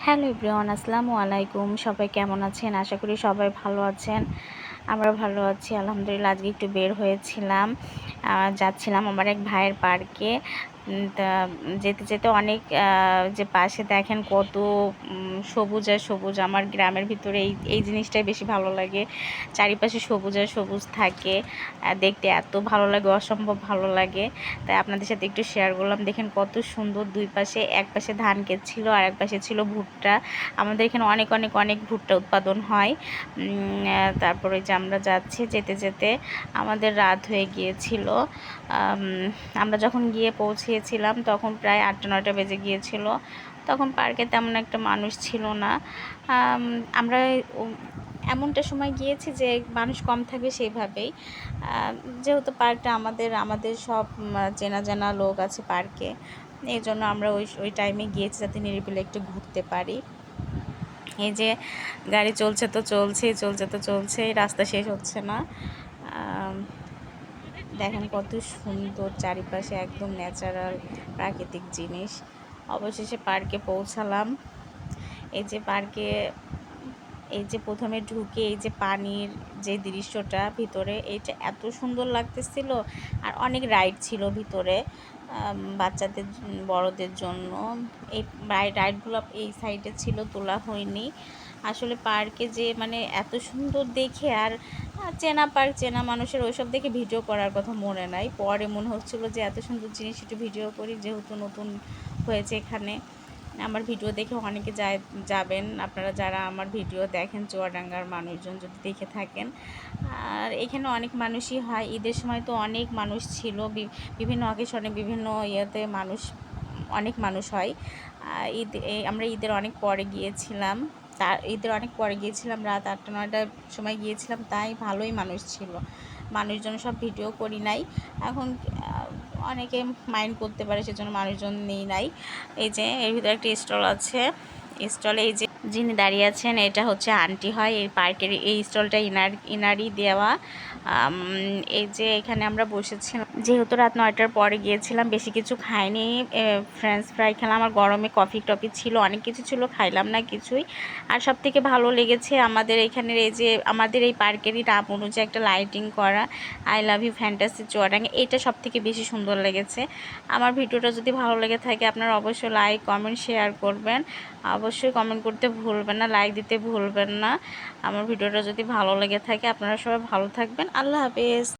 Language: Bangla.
হ্যালো এভরিওয়ান, আসসালামু আলাইকুম। সবাই কেমন আছেন? আশা করি সবাই ভালো আছেন। আমরা ভালো আছি আলহামদুলিল্লাহ। আজকে একটু বের হয়েছিলাম, যাচ্ছিলাম আমার এক ভাইয়ের পার্কে। তা যেতে যেতে অনেক যে পাশে দেখেন কত সবুজ আর সবুজ। আমার গ্রামের ভিতরে এই জিনিসটাই বেশি ভালো লাগে। চারিপাশে সবুজ আর সবুজ থাকে, দেখতে এত ভালো লাগে, অসম্ভব ভালো লাগে। তাই আপনাদের সাথে একটু শেয়ার করলাম। দেখেন কত সুন্দর, দুই পাশে, এক পাশে ধান ক্ষেত ছিল আর এক পাশে ছিল ভুট্টা। আমাদের এখানে অনেক অনেক অনেক ভুট্টা উৎপাদন হয়। তারপরে যে আমরা যাচ্ছি, যেতে যেতে আমাদের রাত হয়ে গিয়েছিল। আমরা যখন গিয়ে পৌঁছিয়েছিলাম তখন প্রায় 8টা-9টা বেজে গিয়েছিল। তখন পার্কে তেমন একটা মানুষ ছিল না। আমরা এমনটা সময় গিয়েছি যে মানুষ কম থাকবে সেইভাবেই। যেহেতু পার্কটা আমাদের সব চেনা জানা লোক আছে পার্কে, এই জন্য আমরা ওই টাইমে গিয়েছি যাতে নিরিবিলি একটু ঘুরতে পারি। এই যে গাড়ি চলছে তো চলছেই, রাস্তা শেষ হচ্ছে না। দেখেন কত সুন্দর চারিপাশে, একদম ন্যাচারাল প্রাকৃতিক জিনিস। অবশেষে পার্কে পৌঁছালাম। এই যে পার্কে, এই যে প্রথমে ঢুকে এই যে পানির যে দৃশ্যটা ভিতরে, এইটা এত সুন্দর লাগতেছিল। আর অনেক রাইড ছিল ভিতরে, বাচ্চাদের বড়দের জন্য। এই রাইডগুলো এই সাইডে ছিল, তোলা হয়নি। আসলে পার্কে যে মানে এত সুন্দর দেখে, আর চেনা পার্ক, চেনা মানুষের ওইসব দেখে ভিডিও করার কথা মনে নাই। পরে মনে হচ্ছিলো যে এত সুন্দর জিনিস একটু ভিডিও করি, যেহেতু নতুন হয়েছে এখানে। আমার ভিডিও দেখে অনেকে যাবেন আপনারা যারা আমার ভিডিও দেখেন, চুয়াডাঙ্গার মানুষজন যদি দেখে থাকেন। আর এখানে অনেক মানুষই হয়, ঈদের সময় তো অনেক মানুষ ছিল, বিভিন্ন অকেশনে বিভিন্ন ইয়েতে অনেক মানুষ হয়। আমরা ঈদের অনেক পরে গিয়েছিলাম, রাত 8টা-9টার সময় গিয়েছিলাম, তাই ভালোই মানুষ ছিল। মানুষজন সব ভিডিও করি নাই। এখন অনেকে মাইন্ড করতে পারে, সেজন্য মানুষজন নেই নাই। এই যে এর ভিতরে একটা স্টল আছে। স্টলে এই যে যিনি দাঁড়িয়ে আছেন, এটা হচ্ছে আন্টি হয় এই পার্কের। এই স্টলটা ইনারই দেওয়া। এই যে এখানে আমরা বসেছিলাম, যেহেতু রাত 9টার পরে গিয়েছিলাম, বেশি কিছু খাইনি। ফ্রেঞ্চ ফ্রাই খেলাম, আর গরমে কফি টফি ছিল, অনেক কিছু ছিল, খাইলাম না কিছুই। আর সব থেকে ভালো লেগেছে আমাদের এখানের এই যে আমাদের এই পার্কেরই নাম অনুযায়ী একটা লাইটিং করা, I love you fantasy Chuadanga, এটা সব থেকে বেশি সুন্দর লেগেছে। আমার ভিডিওটা যদি ভালো লেগে থাকে আপনারা অবশ্যই লাইক, কমেন্ট, শেয়ার করবেন। অবশ্যই কমেন্ট করতে ভুলবেন না, লাইক দিতে ভুলবেন না। আমার ভিডিওটা যদি ভালো লেগে থাকে, আপনারা সবাই ভালো থাকবেন। আল্লাহ হাফেজ।